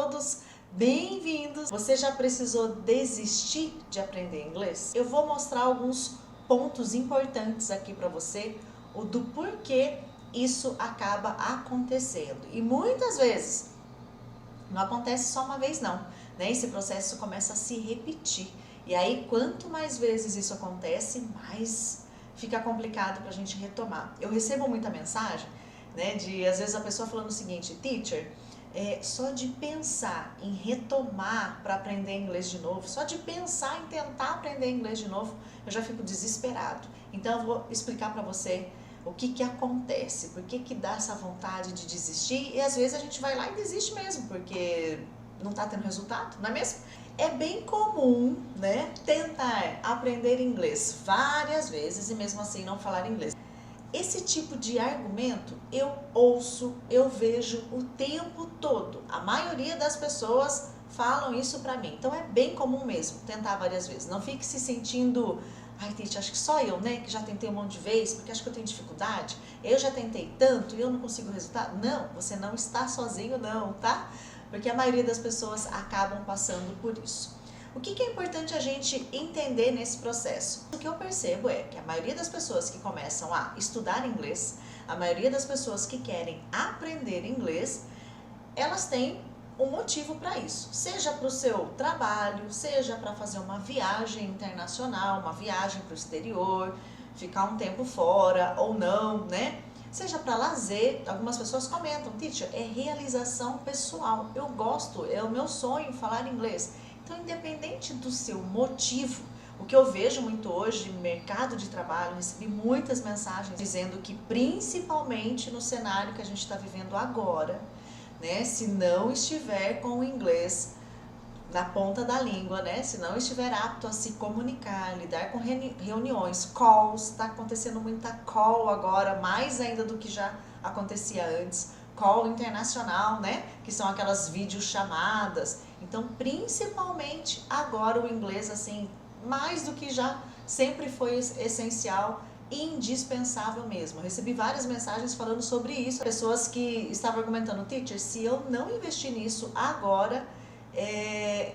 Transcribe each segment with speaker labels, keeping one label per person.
Speaker 1: todos bem-vindos! Você já precisou desistir de aprender inglês? Eu vou mostrar alguns pontos importantes aqui para você, o do porquê isso acaba acontecendo. E muitas vezes não acontece só uma vez não, né? Esse processo começa a se repetir. E aí, quanto mais vezes isso acontece, mais fica complicado para a gente retomar. Eu recebo muita mensagem, né, às vezes a pessoa falando o seguinte: teacher, só de pensar em retomar para aprender inglês de novo, só de pensar em tentar aprender inglês de novo, eu já fico desesperado. Então eu vou explicar para você o que acontece, por que dá essa vontade de desistir, e às vezes a gente vai lá e desiste mesmo, porque não está tendo resultado, não é mesmo? É bem comum, né, tentar aprender inglês várias vezes e mesmo assim não falar inglês. Esse tipo de argumento eu ouço, eu vejo o tempo todo. A maioria das pessoas falam isso pra mim. Então é bem comum mesmo tentar várias vezes. Não fique se sentindo: ai, Titi, acho que só eu, né, que já tentei um monte de vezes, porque acho que eu tenho dificuldade. Eu já tentei tanto e eu não consigo resultado. Não, você não está sozinho não, tá? Porque a maioria das pessoas acabam passando por isso. O que é importante a gente entender nesse processo? O que eu percebo é que a maioria das pessoas que começam a estudar inglês, a maioria das pessoas que querem aprender inglês, elas têm um motivo para isso. Seja para o seu trabalho, seja para fazer uma viagem internacional, uma viagem para o exterior, ficar um tempo fora ou não, né? Seja para lazer. Algumas pessoas comentam: teacher, é realização pessoal, eu gosto, é o meu sonho falar inglês. Então, independente do seu motivo, o que eu vejo muito hoje no mercado de trabalho, recebi muitas mensagens dizendo que principalmente no cenário que a gente está vivendo agora, né, se não estiver com o inglês na ponta da língua, né, se não estiver apto a se comunicar, lidar com reuniões, calls, está acontecendo muita call agora, mais ainda do que já acontecia antes, call internacional, né, que são aquelas videochamadas. Então, principalmente agora o inglês, assim, mais do que já sempre foi essencial, indispensável mesmo. Eu recebi várias mensagens falando sobre isso, pessoas que estavam argumentando: teacher, se eu não investir nisso agora,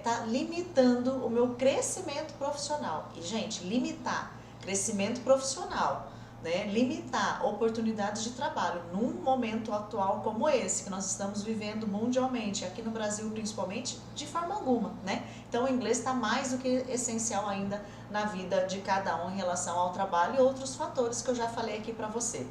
Speaker 1: tá limitando o meu crescimento profissional. E, gente, limitar crescimento profissional, né, limitar oportunidades de trabalho num momento atual como esse que nós estamos vivendo mundialmente, aqui no Brasil principalmente, de forma alguma, né? Então o inglês está mais do que essencial ainda na vida de cada um em relação ao trabalho e outros fatores que eu já falei aqui para você.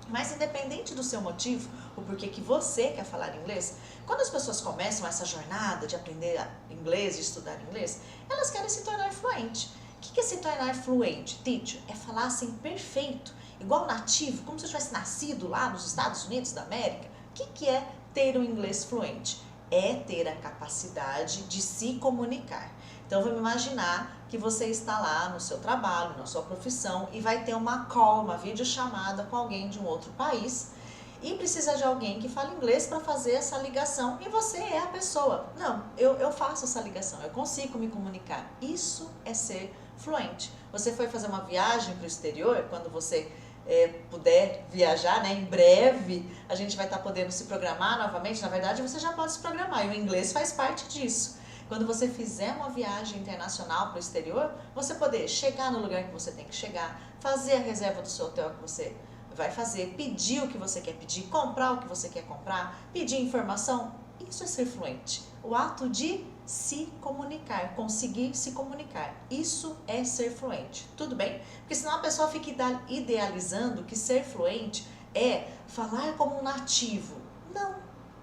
Speaker 1: Mas independente do seu motivo, o porquê que você quer falar inglês, quando as pessoas começam essa jornada de aprender inglês, de estudar inglês, elas querem se tornar fluente. O que é se tornar fluente, teacher? É falar assim perfeito, igual nativo, como se eu tivesse nascido lá nos Estados Unidos da América. O que é ter um inglês fluente? É ter a capacidade de se comunicar. Então vamos imaginar que você está lá no seu trabalho, na sua profissão, e vai ter uma call, uma videochamada com alguém de um outro país, e precisa de alguém que fale inglês para fazer essa ligação, e você é a pessoa. Não, eu faço essa ligação, eu consigo me comunicar. Isso é ser fluente. Você foi fazer uma viagem para o exterior, quando você puder viajar, né? Em breve a gente vai estar podendo se programar novamente. Na verdade, você já pode se programar, e o inglês faz parte disso. Quando você fizer uma viagem internacional para o exterior, você poder chegar no lugar que você tem que chegar, fazer a reserva do seu hotel que você vai fazer, pedir o que você quer pedir, comprar o que você quer comprar, pedir informação. Isso é ser fluente. O ato de se comunicar, conseguir se comunicar. Isso é ser fluente. Tudo bem? Porque senão a pessoa fica idealizando que ser fluente é falar como um nativo. Não,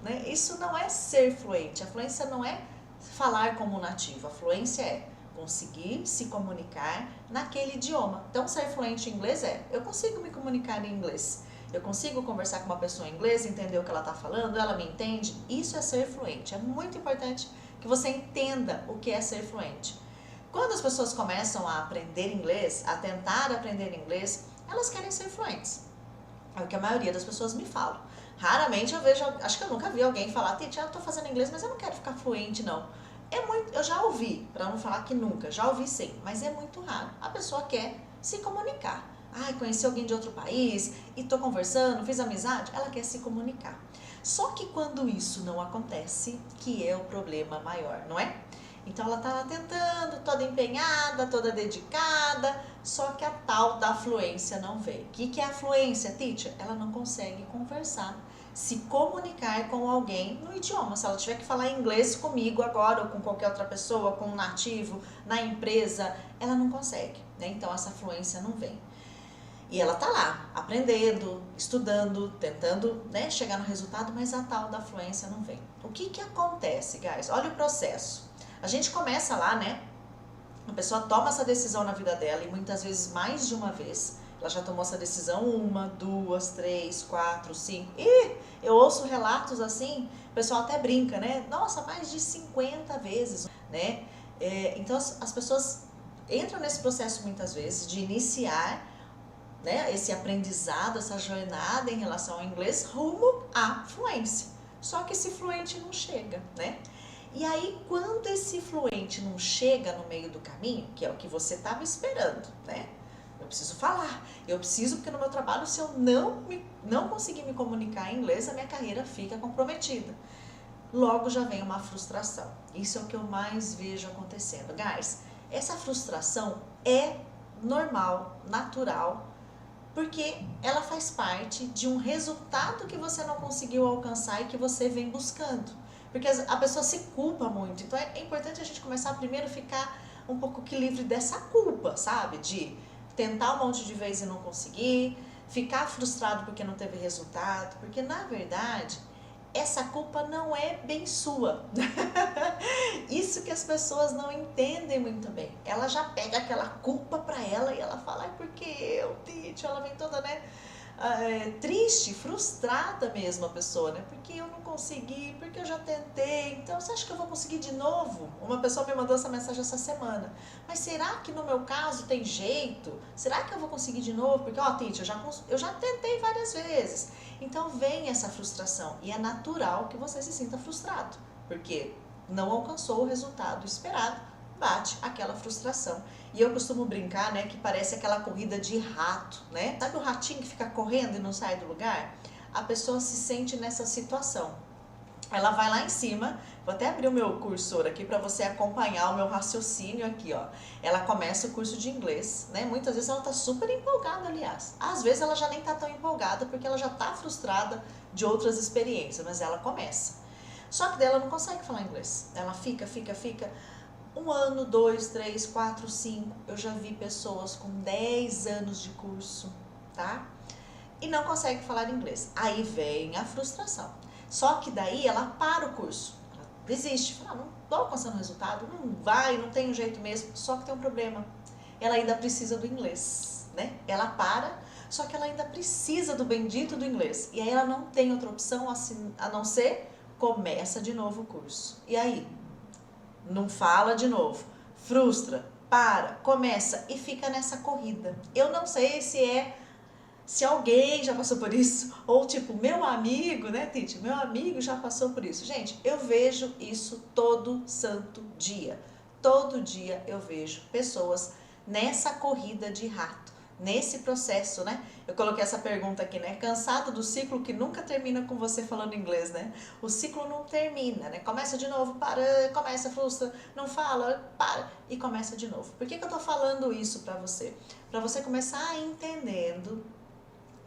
Speaker 1: né? Isso não é ser fluente. A fluência não é falar como um nativo. A fluência é conseguir se comunicar naquele idioma. Então, ser fluente em inglês eu consigo me comunicar em inglês. Eu consigo conversar com uma pessoa em inglês, entender o que ela está falando, ela me entende. Isso é ser fluente. É muito importante que você entenda o que é ser fluente. Quando as pessoas começam a aprender inglês, a tentar aprender inglês, elas querem ser fluentes. É o que a maioria das pessoas me falam. Raramente eu vejo, acho que eu nunca vi alguém falar: Titi, eu estou fazendo inglês, mas eu não quero ficar fluente, não. Eu já ouvi, para não falar que nunca, já ouvi sim, mas é muito raro. A pessoa quer se comunicar. Conheci alguém de outro país e estou conversando, fiz amizade, ela quer se comunicar. Só que quando isso não acontece, que é o problema maior, não é? Então ela tá lá tentando, toda empenhada, toda dedicada, só que a tal da fluência não vem. O que é a fluência, teacher? Ela não consegue conversar, se comunicar com alguém no idioma. Se ela tiver que falar inglês comigo agora, ou com qualquer outra pessoa, com um nativo, na empresa, ela não consegue, né? Então essa fluência não vem. E ela tá lá, aprendendo, estudando, tentando, né, chegar no resultado, mas a tal da fluência não vem. O que acontece, guys? Olha o processo. A gente começa lá, né? A pessoa toma essa decisão na vida dela e muitas vezes mais de uma vez. Ela já tomou essa decisão 1, 2, 3, 4, 5. E eu ouço relatos assim, o pessoal até brinca, né? Nossa, mais de 50 vezes, né? Então as pessoas entram nesse processo muitas vezes de iniciar, né, esse aprendizado, essa jornada em relação ao inglês rumo à fluência. Só que esse fluente não chega, né? E aí, quando esse fluente não chega no meio do caminho, que é o que você estava esperando, né? Eu preciso falar, eu preciso, porque no meu trabalho, se eu não conseguir me comunicar em inglês, a minha carreira fica comprometida. Logo já vem uma frustração. Isso é o que eu mais vejo acontecendo. Guys, essa frustração é normal, natural, porque ela faz parte de um resultado que você não conseguiu alcançar e que você vem buscando. Porque a pessoa se culpa muito. Então é importante a gente começar primeiro a ficar um pouco que livre dessa culpa, sabe? De tentar um monte de vezes e não conseguir, ficar frustrado porque não teve resultado. Porque na verdade, essa culpa não é bem sua. Isso que as pessoas não entendem muito bem. Ela já pega aquela culpa pra ela e ela fala, ai, porque eu, Tite, ela vem toda, né, triste, frustrada mesmo a pessoa, né? Porque eu não consegui, porque eu já tentei, então você acha que eu vou conseguir de novo? Uma pessoa me mandou essa mensagem essa semana. Mas será que no meu caso tem jeito? Será que eu vou conseguir de novo? Porque, ó, Tite, eu já tentei várias vezes. Então vem essa frustração e é natural que você se sinta frustrado, porque não alcançou o resultado esperado, bate aquela frustração. E eu costumo brincar, né, que parece aquela corrida de rato, né? Sabe o ratinho que fica correndo e não sai do lugar? A pessoa se sente nessa situação. Ela vai lá em cima, vou até abrir o meu cursor aqui para você acompanhar o meu raciocínio aqui, ó. Ela começa o curso de inglês, né? Muitas vezes ela tá super empolgada, aliás. Às vezes ela já nem tá tão empolgada porque ela já tá frustrada de outras experiências, mas ela começa. Só que daí ela não consegue falar inglês. Ela fica. 1 ano, 2, 3, 4, 5. Eu já vi pessoas com 10 anos de curso, tá? E não consegue falar inglês. Aí vem a frustração. Só que daí ela para o curso. Ela desiste. Fala, não estou alcançando resultado, não vai, não tem um jeito mesmo. Só que tem um problema. Ela ainda precisa do inglês, né? Ela para, só que ela ainda precisa do bendito do inglês. E aí ela não tem outra opção assim, a não ser começa de novo o curso. E aí? Não fala de novo, frustra, para, começa e fica nessa corrida. Eu não sei se alguém já passou por isso, ou tipo, meu amigo, né, Tite? Meu amigo já passou por isso. Gente, eu vejo isso todo santo dia. Todo dia eu vejo pessoas nessa corrida de rato, nesse processo, né? Eu coloquei essa pergunta aqui, né? Cansado do ciclo que nunca termina com você falando inglês, né? O ciclo não termina, né? Começa de novo, para, começa, frustra, não fala, para e começa de novo. Por que eu tô falando isso pra você? Pra você começar entendendo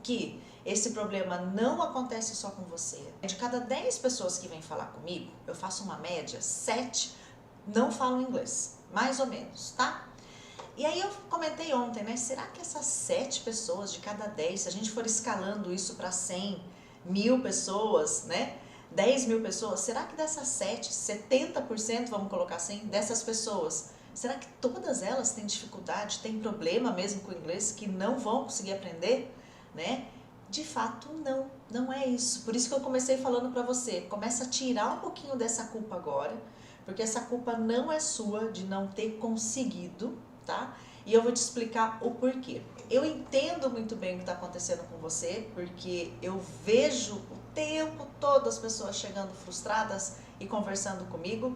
Speaker 1: que esse problema não acontece só com você. De cada 10 pessoas que vêm falar comigo, eu faço uma média, 7 não falam inglês, mais ou menos, tá? E aí eu comentei ontem, né? Será que essas 7 pessoas de cada 10, se a gente for escalando isso para 100, 1000 pessoas, né? 10 mil pessoas, será que dessas 7, 70%, vamos colocar assim, dessas pessoas, será que todas elas têm dificuldade, têm problema mesmo com o inglês, que não vão conseguir aprender, né? De fato, não é isso. Por isso que eu comecei falando para você, começa a tirar um pouquinho dessa culpa agora, porque essa culpa não é sua de não ter conseguido, tá? E eu vou te explicar o porquê. Eu entendo muito bem o que está acontecendo com você, porque eu vejo o tempo todo as pessoas chegando frustradas e conversando comigo.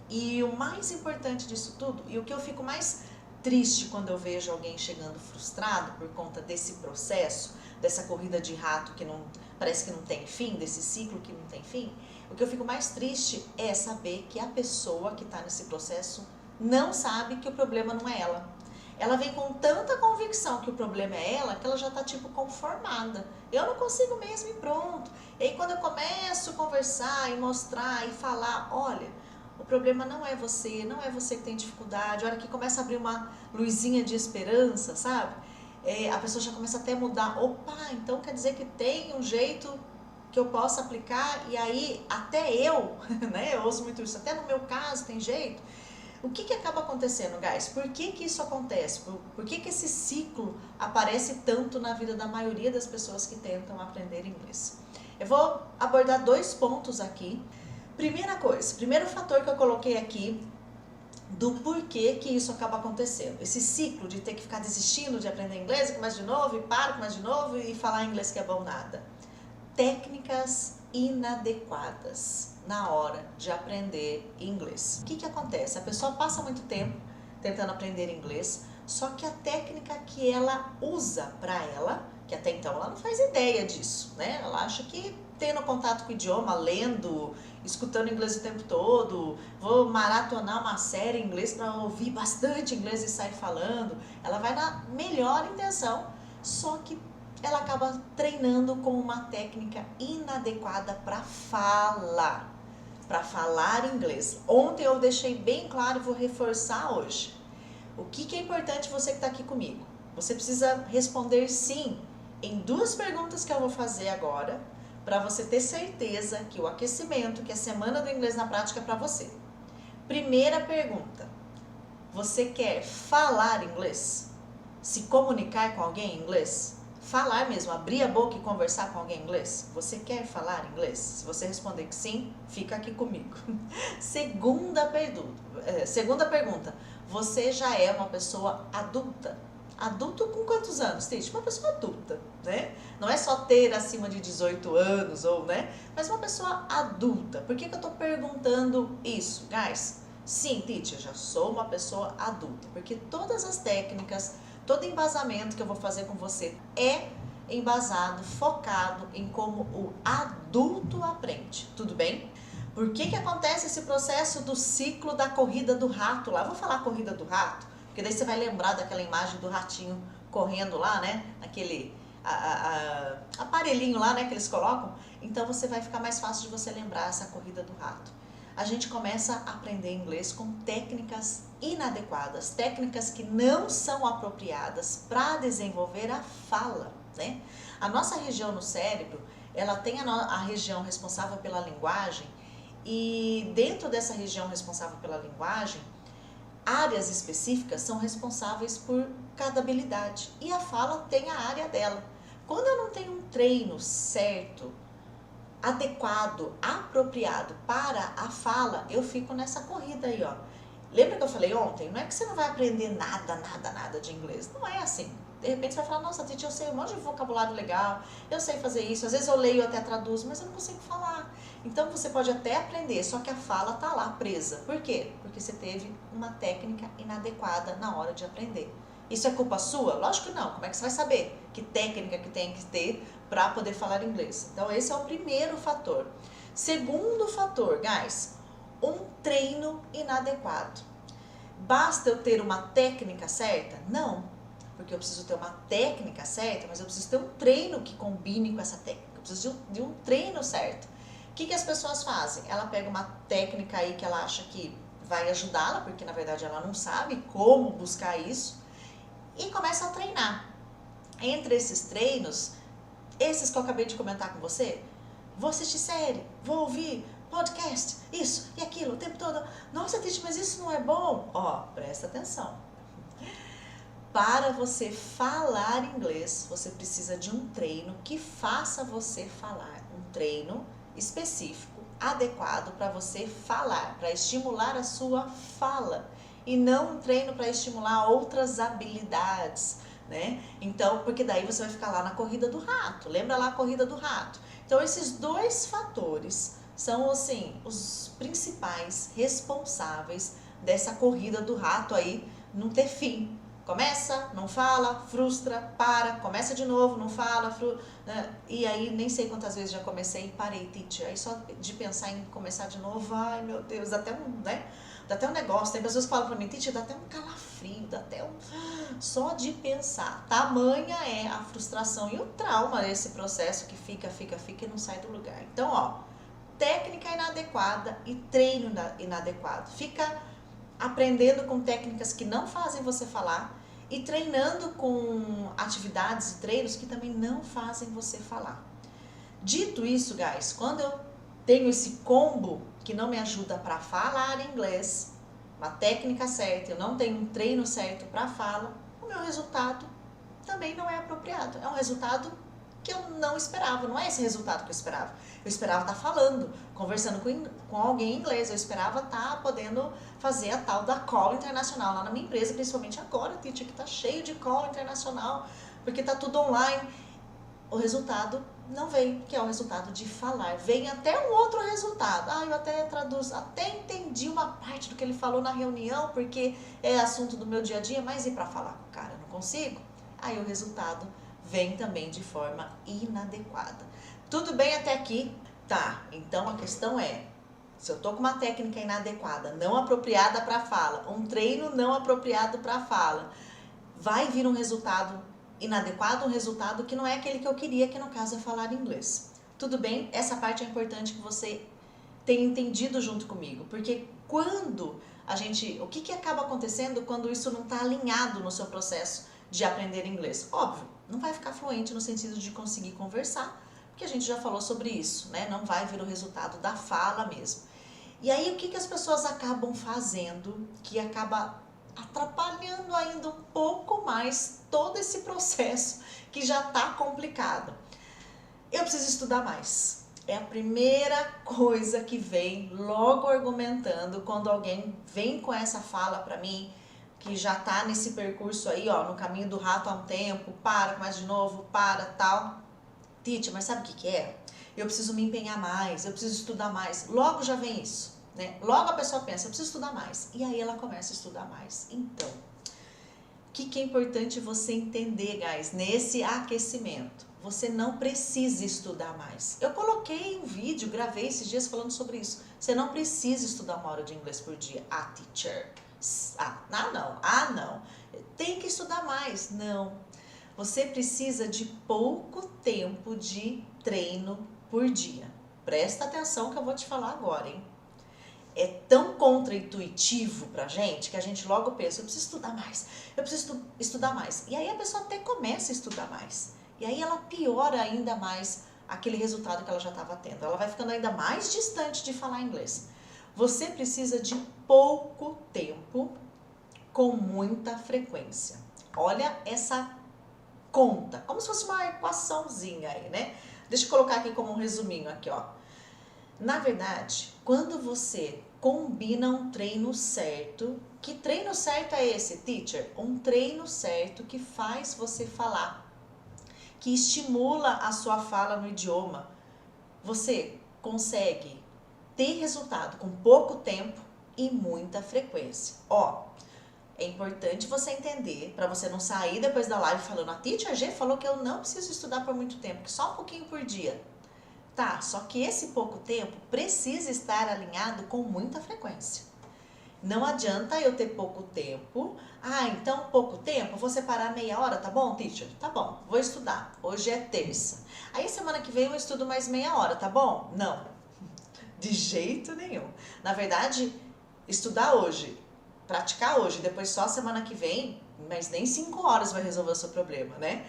Speaker 1: E o mais importante disso tudo, e o que eu fico mais triste quando eu vejo alguém chegando frustrado por conta desse processo, dessa corrida de rato que não parece que não tem fim, desse ciclo que não tem fim. O que eu fico mais triste é saber que a pessoa que está nesse processo não sabe que o problema não é ela. Ela vem com tanta convicção que o problema é ela, que ela já está tipo conformada. Eu não consigo mesmo e pronto. E aí quando eu começo a conversar e mostrar e falar, olha, o problema não é você que tem dificuldade. A hora que começa a abrir uma luzinha de esperança, sabe? A pessoa já começa até a mudar. Opa, então quer dizer que tem um jeito que eu possa aplicar e aí até eu, né? Eu ouço muito isso, até no meu caso tem jeito. O que acaba acontecendo, guys? Por que isso acontece? Por que esse ciclo aparece tanto na vida da maioria das pessoas que tentam aprender inglês? Eu vou abordar 2 pontos aqui. Primeira coisa, primeiro fator que eu coloquei aqui do porquê que isso acaba acontecendo. Esse ciclo de ter que ficar desistindo de aprender inglês, começa de novo, e para, começa de novo, e falar inglês que é bom nada. Técnicas inadequadas na hora de aprender inglês. O que acontece? A pessoa passa muito tempo tentando aprender inglês, só que a técnica que ela usa para ela, que até então ela não faz ideia disso, né? Ela acha que tendo contato com o idioma, lendo, escutando inglês o tempo todo, vou maratonar uma série em inglês para ouvir bastante inglês e sair falando. Ela vai na melhor intenção, só que ela acaba treinando com uma técnica inadequada para falar inglês. Ontem eu deixei bem claro e vou reforçar hoje. O que é importante você que está aqui comigo? Você precisa responder sim em 2 perguntas que eu vou fazer agora, para você ter certeza que o aquecimento, que a semana do inglês na prática é para você. Primeira pergunta: você quer falar inglês? Se comunicar com alguém em inglês? Falar mesmo, abrir a boca e conversar com alguém em inglês? Você quer falar inglês? Se você responder que sim, fica aqui comigo. Segunda pergunta: você já é uma pessoa adulta? Adulto com quantos anos, Tite? Uma pessoa adulta, né? Não é só ter acima de 18 anos, ou, né? Mas uma pessoa adulta. Por que eu tô perguntando isso, guys? Sim, Tite, eu já sou uma pessoa adulta. Porque todas as técnicas, todo embasamento que eu vou fazer com você é embasado, focado em como o adulto aprende. Tudo bem? Por que acontece esse processo do ciclo da corrida do rato lá? Eu vou falar corrida do rato, porque daí você vai lembrar daquela imagem do ratinho correndo lá, né? Aquele aparelhinho lá, né, que eles colocam. Então você vai ficar mais fácil de você lembrar essa corrida do rato. A gente começa a aprender inglês com técnicas inadequadas, técnicas que não são apropriadas para desenvolver a fala, né? A nossa região no cérebro, ela tem a região responsável pela linguagem, e dentro dessa região responsável pela linguagem, áreas específicas são responsáveis por cada habilidade, e a fala tem a área dela. Quando eu não tenho um treino certo, adequado, apropriado para a fala, eu fico nessa corrida aí, ó. Lembra que eu falei ontem? Não é que você não vai aprender nada de inglês. Não é assim. De repente você vai falar, nossa, Titi, eu sei um monte de vocabulário legal, eu sei fazer isso, às vezes eu leio, até traduzo, mas eu não consigo falar. Então você pode até aprender, só que a fala tá lá presa. Por quê? Porque você teve uma técnica inadequada na hora de aprender. Isso é culpa sua? Lógico que não. Como é que você vai saber que técnica que tem que ter para poder falar inglês? Então esse é o primeiro fator. Segundo fator, guys, um treino inadequado. Basta eu ter uma técnica certa? Não. Porque eu preciso ter uma técnica certa, mas eu preciso ter um treino que combine com essa técnica. Eu preciso de um treino certo. O que as pessoas fazem? Ela pega uma técnica aí que ela acha que vai ajudá-la, porque na verdade ela não sabe como buscar isso, e começa a treinar. Entre esses treinos, esses que eu acabei de comentar com você, vou assistir série, vou ouvir podcast, isso e aquilo o tempo todo. Nossa, Titi, mas isso não é bom? Ó, presta atenção. Para você falar inglês, você precisa de um treino que faça você falar. Um treino específico, adequado para você falar, para estimular a sua fala. E não um treino para estimular outras habilidades, né? Então, porque daí você vai ficar lá na corrida do rato. Lembra lá a corrida do rato? Então, esses 2 fatores são, assim, os principais responsáveis dessa corrida do rato aí, não ter fim. Começa, não fala, frustra, para, começa de novo, não fala, né? E aí nem sei quantas vezes já comecei e parei, teacher. Aí só de pensar em começar de novo, ai meu Deus, dá até um, né? Dá até um negócio. Tem pessoas que falam pra mim, teacher, dá até um calafrio, dá até um... Só de pensar. Tamanha é a frustração e o trauma desse processo que fica e não sai do lugar. Então, ó, técnica inadequada e treino inadequado. Fica aprendendo com técnicas que não fazem você falar e treinando com atividades e treinos que também não fazem você falar. Dito isso, guys, quando eu tenho esse combo que não me ajuda para falar inglês, uma técnica certa, eu não tenho um treino certo para fala, o meu resultado também não é apropriado. É um resultado que eu não esperava, não é esse resultado que eu esperava. Eu esperava estar falando, conversando com alguém em inglês, eu esperava estar podendo fazer a tal da call internacional lá na minha empresa, principalmente agora, teacher, que está cheio de call internacional, porque está tudo online. O resultado não veio, que é o resultado de falar. Vem até um outro resultado. Ah, eu até traduzo, até entendi uma parte do que ele falou na reunião, porque é assunto do meu dia a dia, mas e para falar com o cara, não consigo? Aí o resultado vem também de forma inadequada. Tudo bem até aqui? Tá, então a questão é, se eu tô com uma técnica inadequada, não apropriada para fala, um treino não apropriado para fala, vai vir um resultado inadequado, um resultado que não é aquele que eu queria, que no caso é falar inglês. Tudo bem? Essa parte é importante que você tenha entendido junto comigo, porque quando o que acaba acontecendo quando isso não está alinhado no seu processo de aprender inglês? Óbvio, não vai ficar fluente no sentido de conseguir conversar, porque a gente já falou sobre isso, né? Não vai vir o resultado da fala mesmo. E aí o que as pessoas acabam fazendo que acaba atrapalhando ainda um pouco mais todo esse processo que já está complicado? Eu preciso estudar mais. É a primeira coisa que vem logo argumentando quando alguém vem com essa fala para mim, que já tá nesse percurso aí, ó, no caminho do rato há um tempo, para, começa de novo, para, tal. Teacher, mas sabe o que é? Eu preciso me empenhar mais, eu preciso estudar mais. Logo já vem isso, né? Logo a pessoa pensa, eu preciso estudar mais. E aí ela começa a estudar mais. Então, o que é importante você entender, guys, nesse aquecimento? Você não precisa estudar mais. Eu coloquei um vídeo, gravei esses dias falando sobre isso. Você não precisa estudar 1 hora de inglês por dia. Ah, teacher. Não. Tem que estudar mais. Não. Você precisa de pouco tempo de treino por dia. Presta atenção que eu vou te falar agora, hein? É tão contraintuitivo pra gente que a gente logo pensa, eu preciso estudar mais, eu preciso estudar mais. E aí a pessoa até começa a estudar mais. E aí ela piora ainda mais aquele resultado que ela já estava tendo. Ela vai ficando ainda mais distante de falar inglês. Você precisa de pouco tempo com muita frequência. Olha essa conta, como se fosse uma equaçãozinha aí, né? Deixa eu colocar aqui como um resuminho aqui, ó. Na verdade, quando você combina um treino certo, que treino certo é esse, teacher? Um treino certo que faz você falar, que estimula a sua fala no idioma. Você consegue ter resultado com pouco tempo e muita frequência. Ó, é importante você entender, para você não sair depois da live falando, a teacher G falou que eu não preciso estudar por muito tempo, que só um pouquinho por dia. Tá, só que esse pouco tempo precisa estar alinhado com muita frequência. Não adianta eu ter pouco tempo. Ah, então pouco tempo, vou separar meia hora, tá bom, teacher? Tá bom, vou estudar. Hoje é terça. Aí semana que vem eu estudo mais meia hora, tá bom? Não, de jeito nenhum. Na verdade, estudar hoje, praticar hoje, depois só semana que vem, mas nem 5 horas vai resolver o seu problema, né?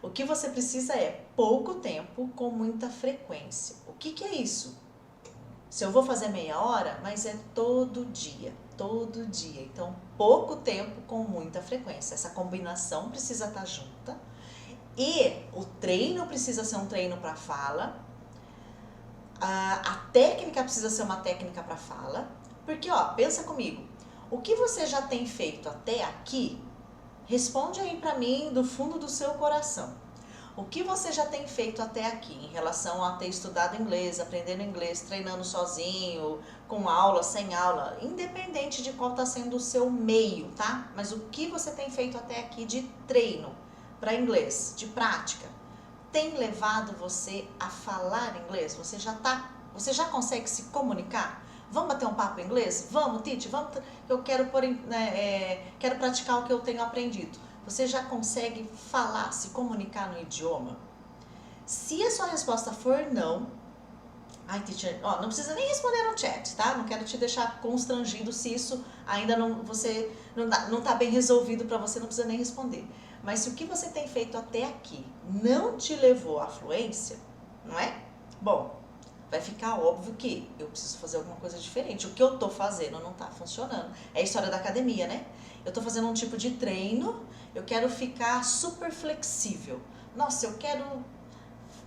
Speaker 1: O que você precisa é pouco tempo com muita frequência. O que é isso? Se eu vou fazer meia hora, mas é todo dia. Então, pouco tempo com muita frequência. Essa combinação precisa estar junta. E o treino precisa ser um treino para fala. A técnica precisa ser uma técnica para fala. Porque, ó, pensa comigo. O que você já tem feito até aqui, responde aí para mim do fundo do seu coração. O que você já tem feito até aqui em relação a ter estudado inglês, aprendendo inglês, treinando sozinho, com aula, sem aula, independente de qual está sendo o seu meio, tá? Mas o que você tem feito até aqui de treino para inglês, de prática, tem levado você a falar inglês? Você já consegue se comunicar? Vamos bater um papo em inglês? Vamos, Titi, vamos, eu quero quero praticar o que eu tenho aprendido. Você já consegue falar, se comunicar no idioma? Se a sua resposta for não, ai, teacher, ó, não precisa nem responder no chat, tá? Não quero te deixar constrangido se isso ainda não tá bem resolvido para você, não precisa nem responder. Mas se o que você tem feito até aqui não te levou à fluência, não é? Bom, vai ficar óbvio que eu preciso fazer alguma coisa diferente. O que eu tô fazendo não tá funcionando. É a história da academia, né? Eu tô fazendo um tipo de treino, eu quero ficar super flexível. Nossa, eu quero,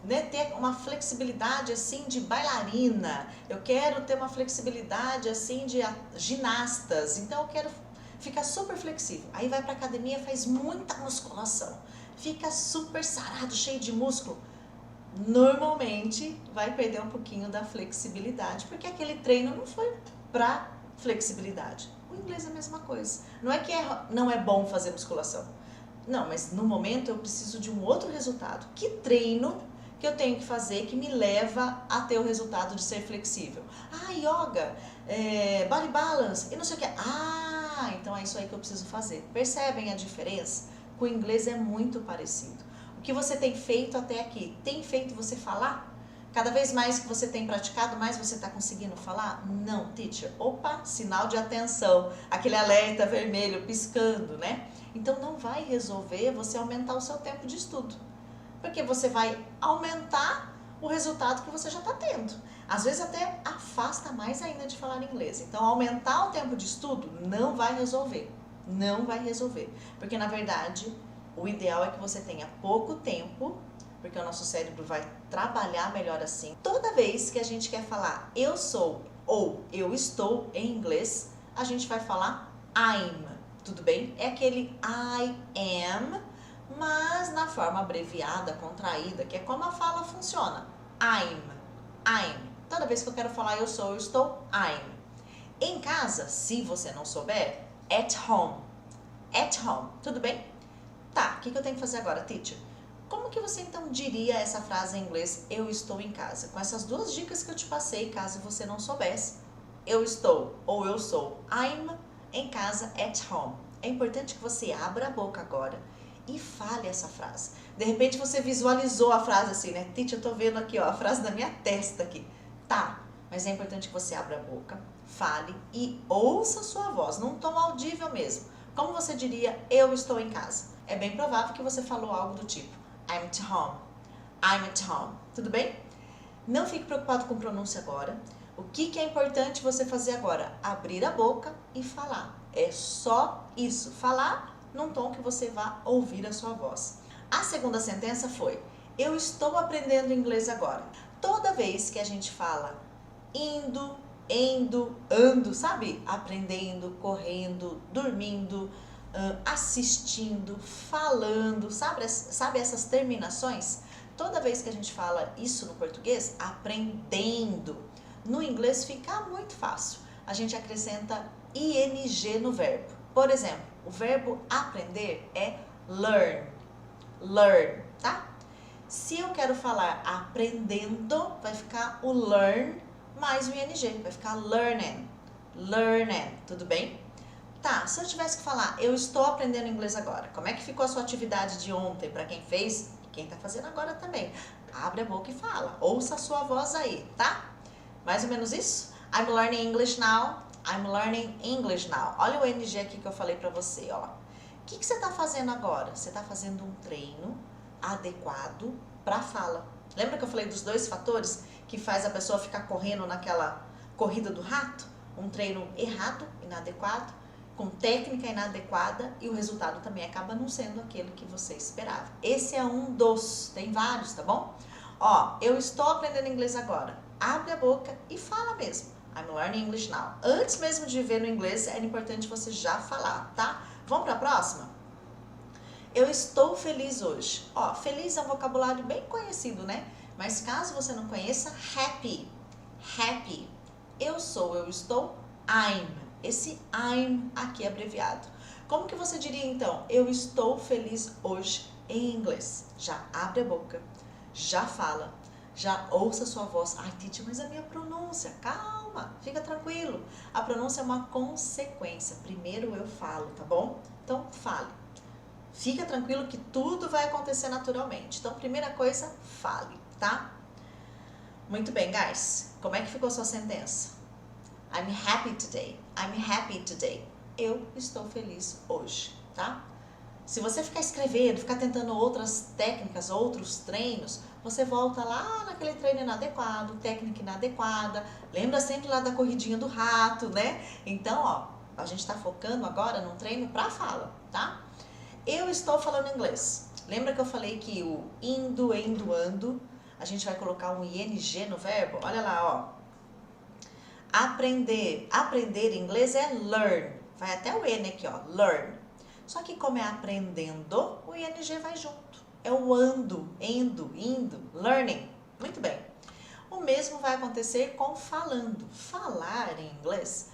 Speaker 1: né, ter uma flexibilidade assim de bailarina. Eu quero ter uma flexibilidade assim de ginastas. Então eu quero ficar super flexível. Aí vai pra academia, faz muita musculação. Fica super sarado, cheio de músculo. Normalmente vai perder um pouquinho da flexibilidade, porque aquele treino não foi para flexibilidade. O inglês é a mesma coisa. Não é que não é bom fazer musculação. Não, mas no momento eu preciso de um outro resultado. Que treino que eu tenho que fazer que me leva a ter o resultado de ser flexível? Ah, yoga, body balance e não sei o que. Ah, então é isso aí que eu preciso fazer. Percebem a diferença? Com o inglês é muito parecido. O que você tem feito até aqui, tem feito você falar? Cada vez mais que você tem praticado, mais você está conseguindo falar? Não, teacher. Opa, sinal de atenção. Aquele alerta vermelho piscando, né? Então não vai resolver você aumentar o seu tempo de estudo. Porque você vai aumentar o resultado que você já está tendo. Às vezes até afasta mais ainda de falar inglês. Então aumentar o tempo de estudo não vai resolver. Não vai resolver. Porque na verdade o ideal é que você tenha pouco tempo, porque o nosso cérebro vai trabalhar melhor assim. Toda vez que a gente quer falar eu sou ou eu estou em inglês, a gente vai falar I'm, tudo bem? É aquele I am, mas na forma abreviada, contraída, que é como a fala funciona. I'm. Toda vez que eu quero falar eu sou, eu estou, I'm. Em casa, se você não souber, at home. At home, tudo bem? Tá, o que eu tenho que fazer agora, teacher? Como que você então diria essa frase em inglês, eu estou em casa? Com essas duas dicas que eu te passei, caso você não soubesse. Eu estou ou eu sou, I'm em casa, at home. É importante que você abra a boca agora e fale essa frase. De repente você visualizou a frase assim, né? Teacher, eu tô vendo aqui, ó, a frase da minha testa aqui. Tá, mas é importante que você abra a boca, fale e ouça a sua voz, num tom audível mesmo. Como você diria, eu estou em casa? É bem provável que você falou algo do tipo I'm at home, I'm at home, tudo bem? Não fique preocupado com pronúncia agora. O que é importante você fazer agora? Abrir a boca e falar. É só isso, falar num tom que você vá ouvir a sua voz. A segunda sentença foi, eu estou aprendendo inglês agora. Toda vez que a gente fala indo, ando, sabe? Aprendendo, correndo, dormindo, assistindo, falando, sabe essas terminações? Toda vez que a gente fala isso no português, aprendendo, no inglês fica muito fácil. A gente acrescenta ing no verbo. Por exemplo, o verbo aprender é learn, tá? Se eu quero falar aprendendo, vai ficar o learn mais o ing, vai ficar learning, tudo bem? Tá, se eu tivesse que falar, eu estou aprendendo inglês agora, como é que ficou a sua atividade de ontem, para quem fez e quem tá fazendo agora também? Abre a boca e fala, ouça a sua voz aí, tá? Mais ou menos isso? I'm learning English now, I'm learning English now. Olha o ing aqui que eu falei pra você, ó. O que você tá fazendo agora? Você tá fazendo um treino adequado pra fala. Lembra que eu falei dos dois fatores que faz a pessoa ficar correndo naquela corrida do rato? Um treino errado, inadequado, com técnica inadequada e o resultado também acaba não sendo aquele que você esperava. Esse é um dos, tem vários, tá bom? Ó, eu estou aprendendo inglês agora. Abre a boca e fala mesmo. I'm learning English now. Antes mesmo de ver no inglês, era importante você já falar, tá? Vamos para a próxima? Eu estou feliz hoje. Ó, feliz é um vocabulário bem conhecido, né? Mas caso você não conheça, happy. Happy. Eu sou, eu estou, I'm. Esse I'm aqui é abreviado. Como que você diria então? Eu estou feliz hoje em inglês. Já abre a boca, já fala, já ouça a sua voz. Ai, Titi, mas a minha pronúncia, calma, fica tranquilo. A pronúncia é uma consequência. Primeiro eu falo, tá bom? Então, fale. Fica tranquilo que tudo vai acontecer naturalmente. Então, primeira coisa, fale, tá? Muito bem, guys. Como é que ficou sua sentença? I'm happy today. I'm happy today. Eu estou feliz hoje, tá? Se você ficar escrevendo, ficar tentando outras técnicas, outros treinos, você volta lá naquele treino inadequado, técnica inadequada. Lembra sempre lá da corridinha do rato, né? Então, ó, a gente tá focando agora num treino pra fala, tá? Eu estou falando inglês. Lembra que eu falei que o indo, endo, ando, a gente vai colocar um ing no verbo? Olha lá, ó. Aprender inglês é learn. Vai até o N aqui, ó, learn. Só que como é aprendendo, o ing vai junto. É o ando, endo, indo, learning. Muito bem. O mesmo vai acontecer com falando. Falar em inglês,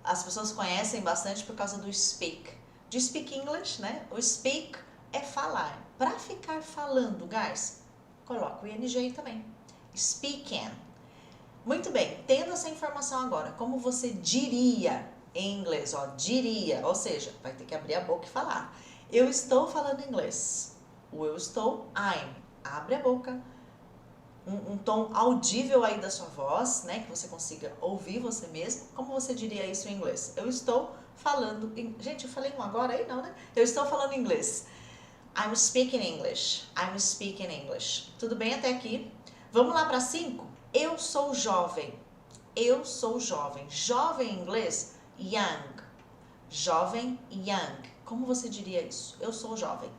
Speaker 1: as pessoas conhecem bastante por causa do speak. De speak English, né? O speak é falar. Para ficar falando, guys, coloca o ing aí também. Speaking. Muito bem, tendo essa informação agora, como você diria em inglês, ó, diria, ou seja, vai ter que abrir a boca e falar. Eu estou falando inglês. O eu estou, I'm. Abre a boca. Um tom audível aí da sua voz, né, que você consiga ouvir você mesmo. Como você diria isso em inglês? Eu estou falando, gente, eu falei um agora aí não, né? Eu estou falando inglês. I'm speaking English. I'm speaking English. Tudo bem até aqui? Vamos lá para 5? Eu sou jovem. Eu sou jovem. Jovem em inglês, young. Jovem, young. Como você diria isso? Eu sou jovem.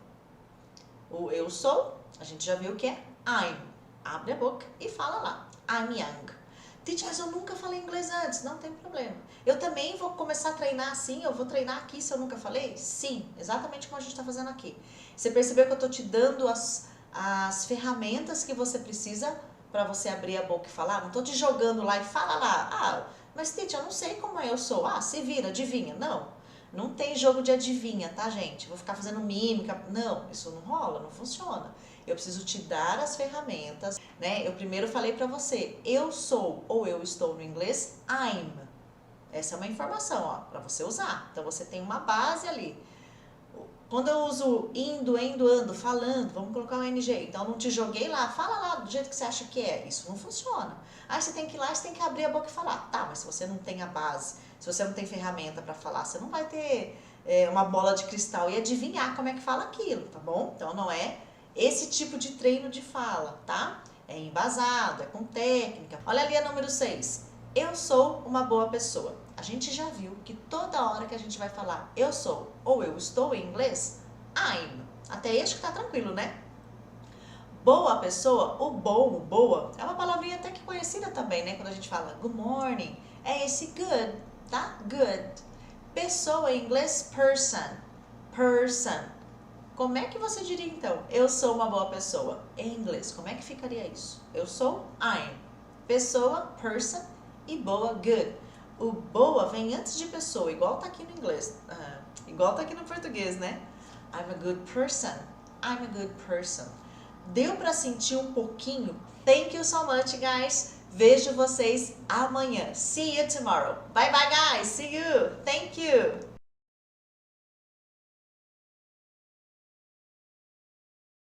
Speaker 1: O eu sou, a gente já viu que é I'm. Abre a boca e fala lá. I'm young. Titi, mas eu nunca falei inglês antes. Não tem problema. Eu também vou começar a treinar assim. Eu vou treinar aqui se eu nunca falei? Sim, exatamente como a gente está fazendo aqui. Você percebeu que eu estou te dando as ferramentas que você precisa para você abrir a boca e falar? Não estou te jogando lá e fala lá. Ah, mas Titi, eu não sei como é eu sou. Ah, se vira, adivinha. Não, não tem jogo de adivinha, tá, gente? Vou ficar fazendo mímica. Não, isso não rola, não funciona. Eu preciso te dar as ferramentas, né? Eu primeiro falei para você, eu sou ou eu estou no inglês, I'm. Essa é uma informação, ó, para você usar. Então você tem uma base ali. Quando eu uso indo, endo, ando, falando, vamos colocar um ing. Então não te joguei lá, fala lá do jeito que você acha que é. Isso não funciona. Aí você tem que ir lá, você tem que abrir a boca e falar. Tá, mas se você não tem a base, se você não tem ferramenta para falar, você não vai ter uma bola de cristal e adivinhar como é que fala aquilo, tá bom? Então não é esse tipo de treino de fala, tá? É embasado, é com técnica. Olha ali a número 6. Eu sou uma boa pessoa. A gente já viu que toda hora que a gente vai falar eu sou ou eu estou em inglês, I'm. Até este que tá tranquilo, né? Boa pessoa, o bom, o boa, é uma palavrinha até que conhecida também, né? Quando a gente fala good morning, é esse good, tá? Good. Pessoa em inglês, person. Person. Como é que você diria então? Eu sou uma boa pessoa. Em inglês, como é que ficaria isso? Eu sou, I'm. Pessoa, person. E boa, good. O boa vem antes de pessoa, igual tá aqui no inglês. Igual tá aqui no português, né? I'm a good person. I'm a good person. Deu pra sentir um pouquinho? Thank you so much, guys. Vejo vocês amanhã. See you tomorrow. Bye, bye, guys. See you. Thank you.